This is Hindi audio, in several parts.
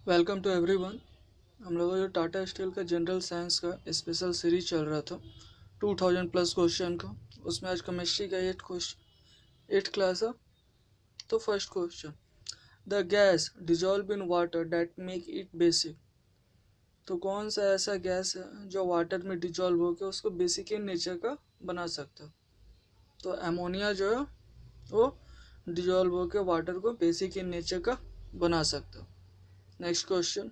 Welcome to everyone. हम लोगों का जो टाटा स्टील का जनरल साइंस का स्पेशल सीरीज चल रहा था 2000 प्लस क्वेश्चन का, उसमें आज केमिस्ट्री का एट क्लास है। तो first question, the gas dissolve in water that make it basic. तो कौन सा ऐसा गैस है जो वाटर में डिजॉल्व होकर उसको बेसिक इन नेचर का बना सकता है? तो अमोनिया जो है वो डिजॉल्व होकर वाटर को बेसिक इन नेचर का बना सकता है। Next question,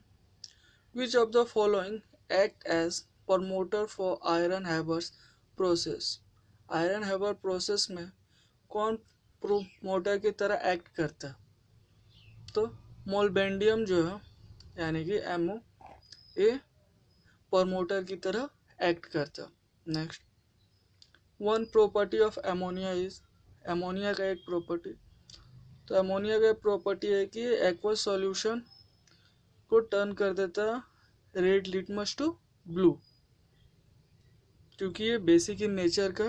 which of the following act as promoter for iron Haber's process? Iron Haber process में कौन प्रोमोटर की तरह एक्ट करता है? तो मोलबेंडियम जो है यानी कि एमओ ए प्रमोटर की तरह एक्ट करता है। Next, one property of ammonia is, ammonia का एक प्रॉपर्टी, तो एमोनिया का एक प्रॉपर्टी है कि एक्वस सॉल्यूशन को टर्न कर देता है रेड लिटमस टू ब्लू, क्योंकि ये बेसिक इन नेचर का।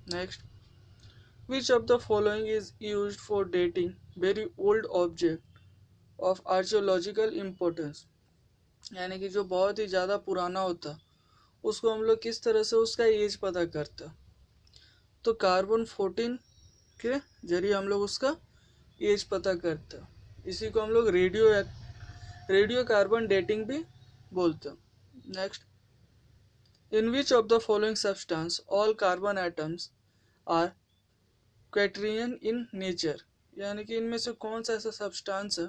Next, which of the following is used for dating very old object of archaeological importance, यानी कि जो बहुत ही ज़्यादा पुराना होता उसको हम लोग किस तरह से उसका एज पता करते? तो कार्बन 14 के जरिए हम लोग उसका एज पता करते हैं। इसी को हम लोग रेडियो कार्बन डेटिंग भी बोलते हैं। Next, in which of the following substance all carbon atoms are quaternary in nature, यानी कि इनमें से कौन सा ऐसा सब्सटेंस है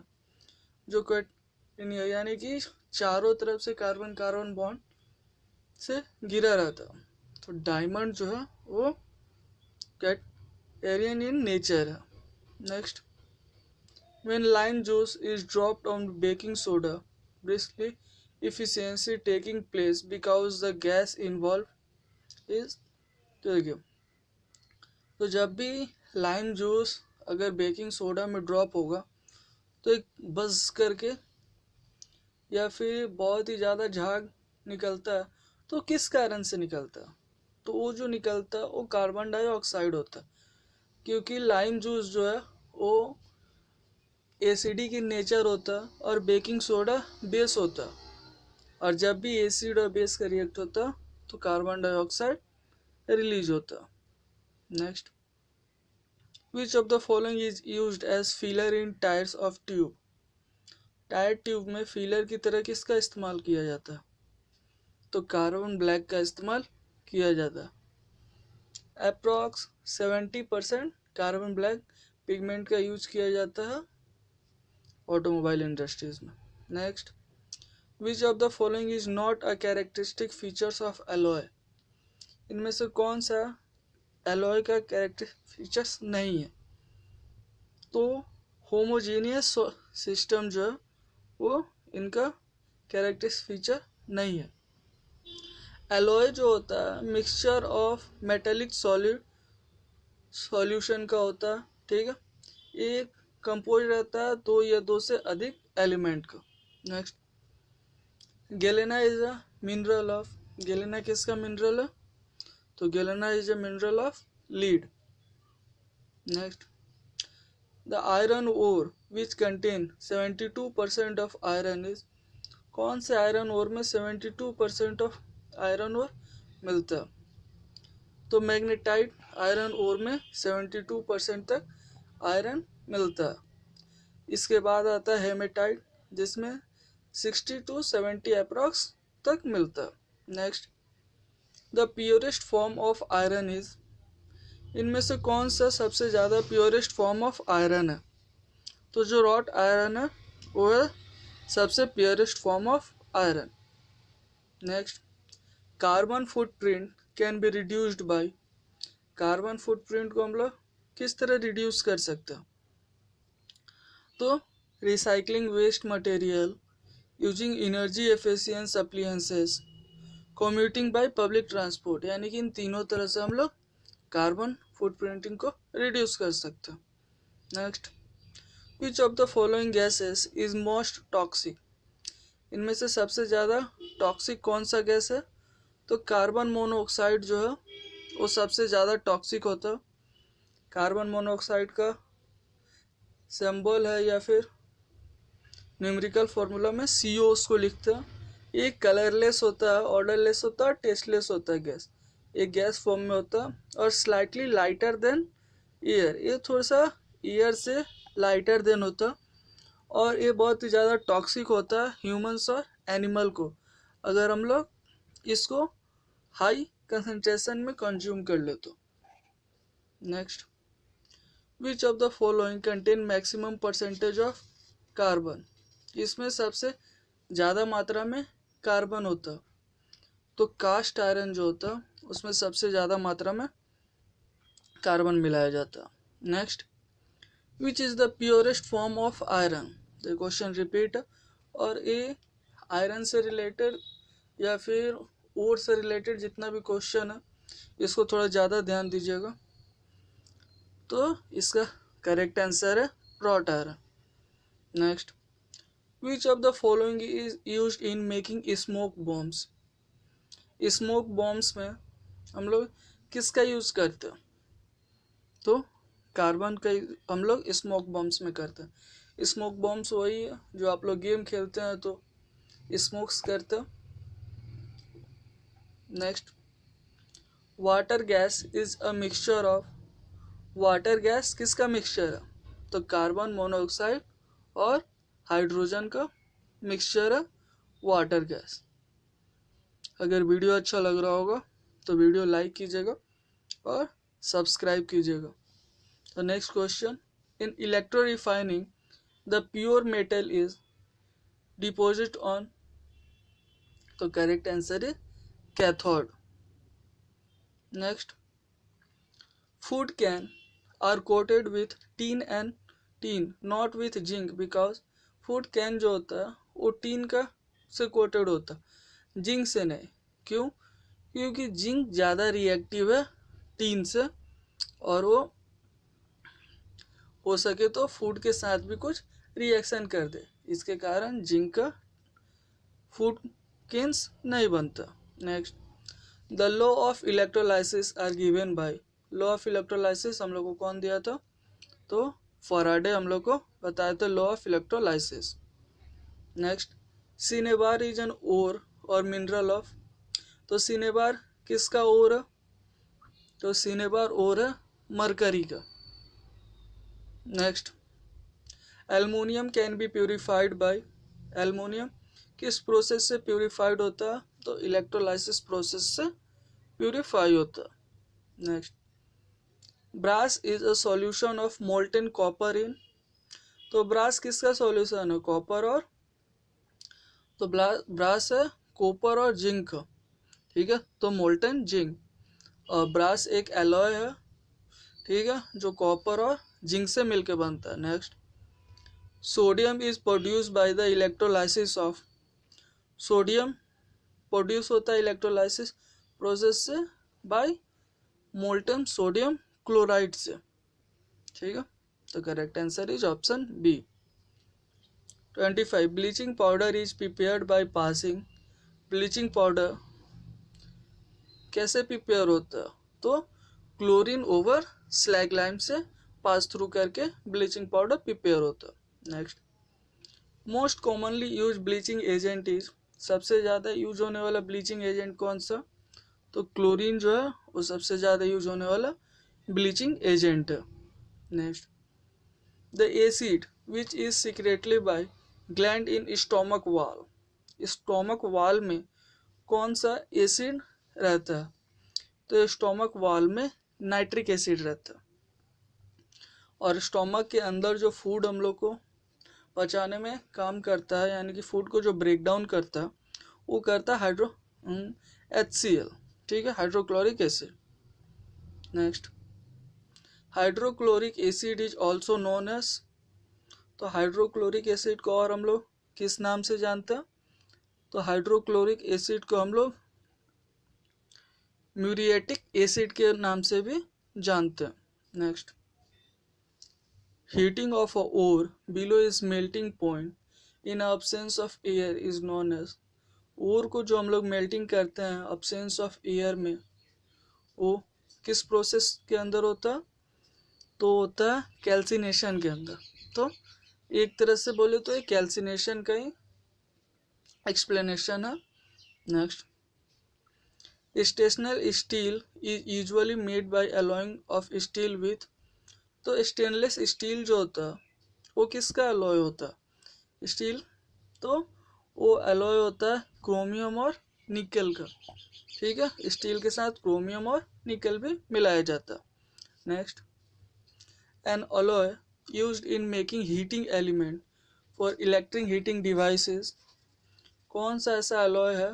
जो क्वैटरियन यानी कि चारों तरफ से कार्बन कार्बन बॉन्ड से घिरा रहता? तो डायमंड जो है वो क्वैटरियन इन नेचर है। Next, when lime juice is dropped on baking soda briskly efficiency taking place because the gas involved is, तो देखिए, तो जब भी लाइम जूस अगर बेकिंग सोडा में ड्रॉप होगा तो एक बस करके या फिर बहुत ही ज़्यादा झाग निकलता है। तो किस कारण से निकलता है? तो वो जो निकलता है वो कार्बन डाइऑक्साइड होता है, क्योंकि लाइम जूस जो है वो एसिडिक की नेचर होता है और बेकिंग सोडा बेस होता है, और जब भी एसिड और बेस का रिएक्ट होता है तो कार्बन डाइऑक्साइड रिलीज होता है। Next, which of the following is used as filler in tyres of tube, tyre tube में फिलर की तरह किसका इस्तेमाल किया जाता है? तो कार्बन ब्लैक का इस्तेमाल किया जाता है। अप्रॉक्स 70% कार्बन ब्लैक पिगमेंट का यूज किया जाता है ऑटोमोबाइल इंडस्ट्रीज में। Next, which of the following is not a characteristic features of alloy, इनमें से कौन सा एलॉय का कैरेक्टरिस्टिक फीचर्स नहीं है? तो होमोजीनियस सिस्टम जो है वो इनका कैरेक्टरिस्टिक फीचर नहीं है। एलॉय जो होता है mixture of metallic solid solution का होता है, ठीक है, एक कंपोज रहता है दो या दो से अधिक एलिमेंट का। Next, galena is a mineral of, galena किसका मिनरल है? तो galena is a mineral of lead. Next, the iron ore which contain 72% of iron is, कौन से आयरन ओर में 72% ऑफ आयरन ओर मिलता है? तो मैग्नेटाइट आयरन ओर में 72% तक आयरन मिलता है। इसके बाद आता है हेमेटाइट जिसमें 60 to 70 अप्रॉक्स तक मिलता है। Next, the purest form of iron is, इनमें से कौन सा सबसे ज़्यादा प्योरेस्ट फॉर्म ऑफ आयरन है? तो जो रॉट आयरन है वो है सबसे purest form of iron. Next, carbon footprint can be reduced by, carbon footprint को हम लोग किस तरह रिड्यूस कर सकते हैं? तो recycling waste material, using energy efficient appliances, commuting by public transport, यानी कि इन तीनों तरह से हम लोग कार्बन फुटप्रिंटिंग को रिड्यूस कर सकते हैं। Next, which of the following gases is most toxic, इनमें से सबसे ज़्यादा टॉक्सिक कौन सा गैस है? तो कार्बन मोनोऑक्साइड जो है वो सबसे ज़्यादा टॉक्सिक होता है। कार्बन मोनोऑक्साइड का सिंबल है या फिर न्यूमेरिकल फार्मूला में CO उसको लिखते हैं। एक कलरलेस होता है, ऑर्डरलेस होता है, टेस्टलेस होता है गैस। एक गैस फॉर्म में होता है और स्लाइटली लाइटर देन एयर, ये थोड़ा सा एयर से लाइटर देन होता है और ये बहुत ही ज़्यादा टॉक्सिक होता है ह्यूमंस और एनिमल को, अगर हम लोग इसको हाई कंसंट्रेशन में कंज्यूम कर ले तो। Next, which of the following contain maximum percentage of carbon, इसमें सबसे ज़्यादा मात्रा में कार्बन होता है। तो कास्ट आयरन जो होता है उसमें सबसे ज़्यादा मात्रा में कार्बन मिलाया जाता है। Next, which is the purest form of iron, the question repeat, और ये आयरन से रिलेटेड या फिर ओर से रिलेटेड जितना भी क्वेश्चन है इसको थोड़ा ज़्यादा ध्यान दीजिएगा। तो इसका करेक्ट आंसर है wrought iron. Next, which of the following is used in making smoke bombs, smoke bombs में हम लोग किसका यूज़ करते हैं, तो कार्बन का हम लोग स्मोक बॉम्ब्स में करते हैं। स्मोक बॉम्ब्स वही है जो आप लोग गेम खेलते हैं तो स्मोक्स करते हैं। Next, water gas is a mixture of, water gas किसका मिक्सचर है, तो कार्बन मोनोऑक्साइड और हाइड्रोजन का मिक्सचर है वाटर गैस। अगर वीडियो अच्छा लग रहा होगा तो वीडियो लाइक कीजिएगा और सब्सक्राइब कीजिएगा। तो next question, in electro refining the pure metal is deposit on, तो correct answer is cathode. Next, food can are coated with tin not with zinc because food can जो होता है वो टीन का से कोटेड होता है, जिंक से नहीं। क्यों, क्योंकि जिंक ज़्यादा रिएक्टिव है टीन से और वो हो सके तो फूड के साथ भी कुछ रिएक्शन कर दे, इसके कारण जिंक का फूड केन्स नहीं बनता। Next, the law of electrolysis are given by, law of electrolysis हम लोग को कौन दिया था, तो फराडे हम लोग को बताया था law of electrolysis. Next, cinnabar is an ore और मिनरल ऑफ, तो सिनेबार किसका ओर है, तो सिनेबार ओर है मरकरी का। Next, aluminium can be purified by, aluminium किस प्रोसेस से प्यूरिफाइड होता है, तो इलेक्ट्रोलाइसिस प्रोसेस से प्यूरिफाई होता है। Next, brass is a solution of molten copper in, तो ब्रास किसका सॉल्यूशन है, कॉपर और, तो ब्रास है कॉपर और जिंक, ठीक है, तो मोल्टेन जिंक, और ब्रास एक एलॉय है, ठीक है, जो कॉपर और जिंक से मिलकर बनता है। Next, sodium is produce by the electrolysis of, sodium produce होता है इलेक्ट्रोलाइसिस प्रोसेस से बाय मोल्टन सोडियम क्लोराइड से, ठीक है, तो correct answer is option B. 25, bleaching powder is prepared by passing, bleaching powder कैसे प्रिपेयर होता है, तो क्लोरीन ओवर स्लैग लाइम से पास थ्रू करके ब्लीचिंग पाउडर प्रिपेयर होता है। Next, most commonly use bleaching agent is, सबसे ज़्यादा यूज होने वाला ब्लीचिंग एजेंट कौन सा, तो क्लोरीन जो है वो सबसे ज़्यादा यूज होने वाला ब्लीचिंग एजेंट है। Next, the acid which is secretly by gland in stomach wall, stomach wall में कौन सा एसिड रहता है, तो स्टोमक वाल में नाइट्रिक एसिड रहता है। और स्टोमक के अंदर जो फूड हम लोग को पचाने में काम करता है, यानी कि फूड को जो ब्रेक डाउन करता है वो करता है HCl, ठीक है, hydrochloric acid. Next, hydrochloric acid is also known as, तो हाइड्रोक्लोरिक एसिड को और हम लोग किस नाम से जानते हैं, तो हाइड्रोक्लोरिक एसिड को हम लोग म्यूरिएटिक एसिड के नाम से भी जानते हैं। Next, heating of a ore below is melting point in absence of air is known as, ore को जो हम लोग मेल्टिंग करते हैं अब्सेंस ऑफ एयर में, वो किस प्रोसेस के अंदर होता है, तो होता है कैल्सिनेशन के अंदर। तो एक तरह से बोले तो एक कैल्सिनेशन का ही एक्सप्लेनेशन है। Next, stainless steel is usually made by alloying of steel with. तो स्टेनलेस स्टील जो होता है वो किसका अलॉय होता है? स्टील। तो वो अलॉय होता है क्रोमियम और निकल का। ठीक है, स्टील के साथ क्रोमियम और निकल भी मिलाया जाता है। Next, N alloy used in making heating element for electric heating devices. कौन सा ऐसा अलॉय है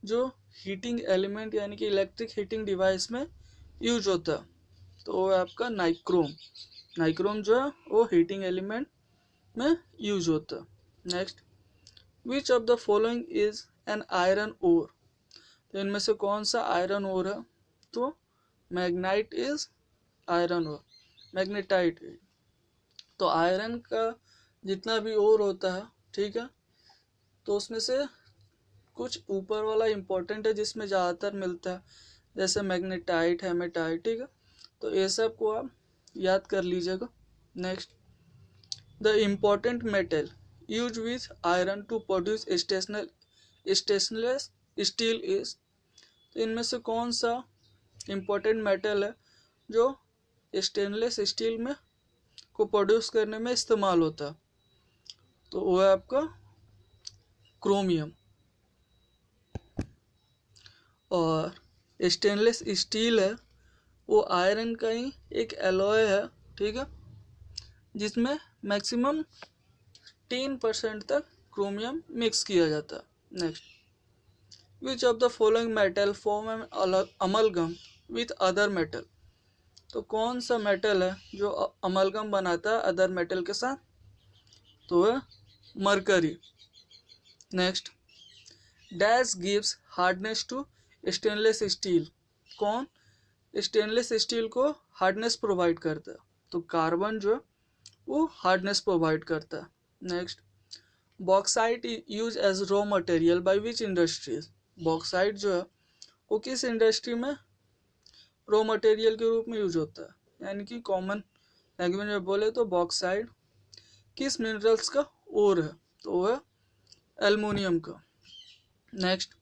जो हीटिंग एलिमेंट यानी कि इलेक्ट्रिक हीटिंग डिवाइस में यूज होता है? तो वो है आपका नाइक्रोम। नाइक्रोम जो है वो हीटिंग एलिमेंट में यूज होता है। Next, which of the following is an iron ore. तो इनमें से कौन सा आयरन ओर है? तो magnetite is iron ore, magnetite. तो आयरन का जितना भी ओर होता है, ठीक है, तो उसमें से कुछ ऊपर वाला इम्पोर्टेंट है जिसमें ज़्यादातर मिलता है, जैसे मैग्नेटाइट, हेमेटाइट। ठीक है, तो ये सब को आप याद कर लीजिएगा। Next, the important metal use with iron to produce stainless steel is. तो इनमें से कौन सा इम्पोर्टेंट मेटल है जो स्टेनलेस स्टील में को प्रोड्यूस करने में इस्तेमाल होता है? तो वो है आपका क्रोमियम। और स्टेनलेस स्टील है वो आयरन का ही एक एलॉय है, ठीक है, जिसमें मैक्सिमम 10% तक क्रोमियम मिक्स किया जाता है। Next, which of the following metal form an amalgam with other metal. तो कौन सा मेटल है जो अमलगम बनाता है अदर मेटल के साथ? तो है mercury. Next, dash gives hardness to stainless steel. कौन स्टेनलेस स्टील को हार्डनेस प्रोवाइड करता है? तो कार्बन जो है वो हार्डनेस प्रोवाइड करता है। Next, bauxite use as raw material by which industries. Bauxite जो है वो किस इंडस्ट्री में रॉ मटेरियल के रूप में यूज होता है? यानी कि कॉमन लैंग्वेज में बोले तो बॉक्साइट किस मिनरल्स का ओर है? तो वो है एल्युमिनियम का। Next,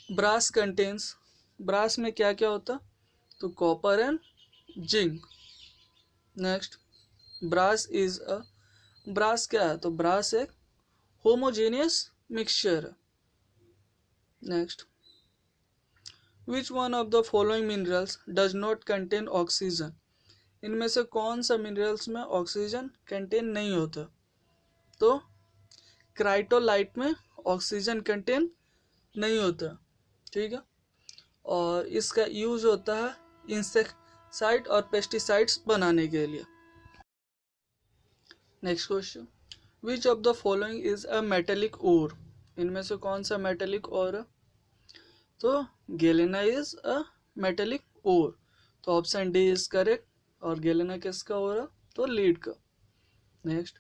brass contains. ब्रास में क्या क्या होता? तो copper and zinc. Next, brass is a. Brass क्या है? तो ब्रास एक होमोजेनियस मिक्सचर है। Next, which one of the following minerals does not contain oxygen. इनमें से कौन सा मिनरल्स में ऑक्सीजन कंटेन नहीं होता? तो क्राइटोलाइट में ऑक्सीजन कंटेन नहीं होता। ठीक है, और इसका यूज होता है इंसेक्टिसाइड और पेस्टिसाइड्स बनाने के लिए। Next question, which of the following is a metallic ore. इनमें से कौन सा मेटेलिक ओर है? तो गेलेना इज अ मेटेलिक ओर। तो ऑप्शन डी इज करेक्ट। और गेलेना किसका ओर है? तो लीड का। Next,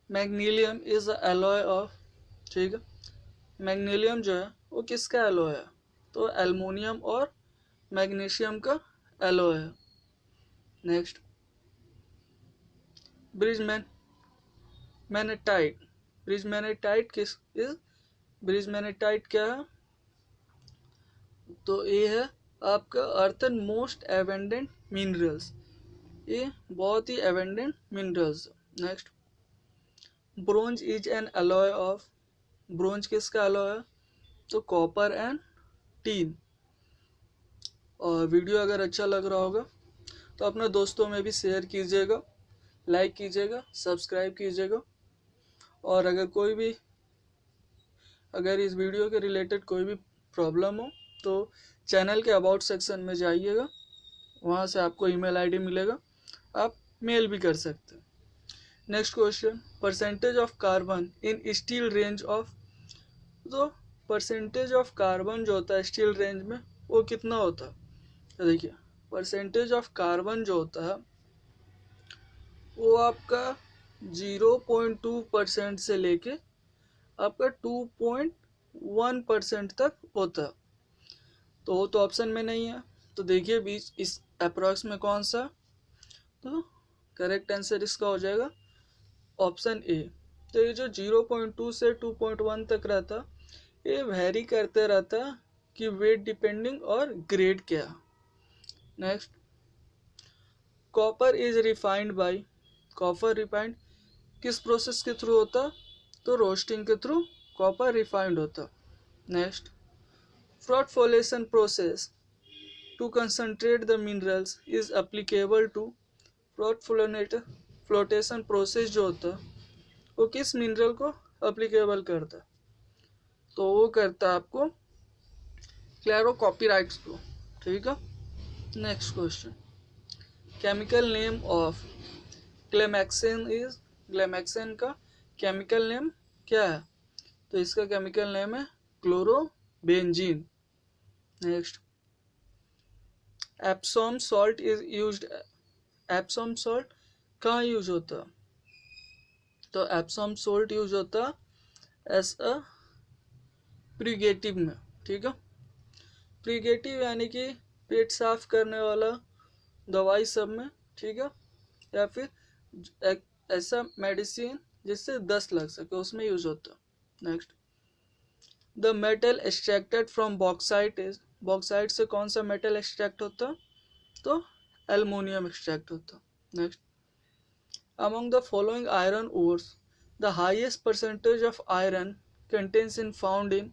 magnalium is a alloy of. ठीक है, मैग्नीलियम जो है वो किसका एलॉय है? तो एल्युमिनियम और मैग्नीशियम का एलॉय है। Next, Bridgman मैनेटाइट। ब्रिजमैनेटाइट किस इज ब्रिजमैनेटाइट क्या है? तो ये है आपका अर्थन मोस्ट एवेंडेंट मिनरल्स। ये बहुत ही abundant minerals. Next, bronze is an alloy of. Bronze किसका अलॉय है? तो कॉपर एंड टीन। और वीडियो अगर अच्छा लग रहा होगा तो अपने दोस्तों में भी शेयर कीजिएगा, लाइक कीजिएगा, सब्सक्राइब कीजिएगा। और अगर इस वीडियो के रिलेटेड कोई भी प्रॉब्लम हो तो चैनल के अबाउट सेक्शन में जाइएगा, वहाँ से आपको ईमेल आईडी मिलेगा, आप मेल भी कर सकते हैं। Next question, percentage of carbon in steel range of. तो परसेंटेज ऑफ कार्बन जो होता है स्टील रेंज में वो कितना होता है? तो देखिए, परसेंटेज ऑफ कार्बन जो होता है वो आपका 0.2% से लेके आपका 2.1% तक होता है। तो वो तो ऑप्शन में नहीं है। तो देखिए बीच इस अप्रॉक्स में कौन सा? तो करेक्ट आंसर इसका हो जाएगा ऑप्शन ए। तो ये जो 0.2 से 2.1 तक रहता, ये वेरी करते रहता कि वेट डिपेंडिंग और ग्रेड क्या। Next, copper is refined by, copper refined किस प्रोसेस के थ्रू होता, तो रोस्टिंग के थ्रू कॉपर रिफाइंड होता। Next, flotation process to concentrate the minerals is applicable to, flotation process जो होता वो किस मिनरल को एप्लीकेबल करता, तो वो करता आपको क्लेरोकॉपीराइट्स को। ठीक है। Next question, chemical name of gammexane is, gammexane का केमिकल नेम क्या है, तो इसका केमिकल नेम है chlorobenzene. Next, Epsom salt is used, Epsom salt कहाँ यूज होता, तो एप्सॉम सॉल्ट यूज होता एज अ प्रीगेटिव में। ठीक है। प्रीगेटिव यानी कि पेट साफ करने वाला दवाई सब में। ठीक है। या फिर एक ऐसा मेडिसिन जिससे दस्त लग सके उसमें यूज होता। Next, the metal extracted from bauxite is, bauxite से कौन सा मेटल एक्सट्रैक्ट होता, तो एल्युमिनियम एक्सट्रैक्ट होता। Next, among the following iron ores the highest percentage of iron contains in found in,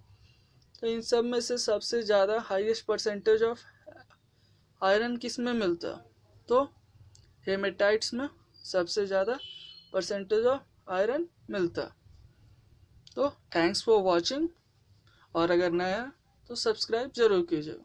तो इन सब में से सबसे ज़्यादा हाईएस्ट परसेंटेज ऑफ आयरन किस में मिलता, तो हेमेटाइट्स में सबसे ज़्यादा परसेंटेज ऑफ आयरन मिलता। तो थैंक्स फॉर वॉचिंग, और अगर नया है तो सब्सक्राइब जरूर कीजिएगा।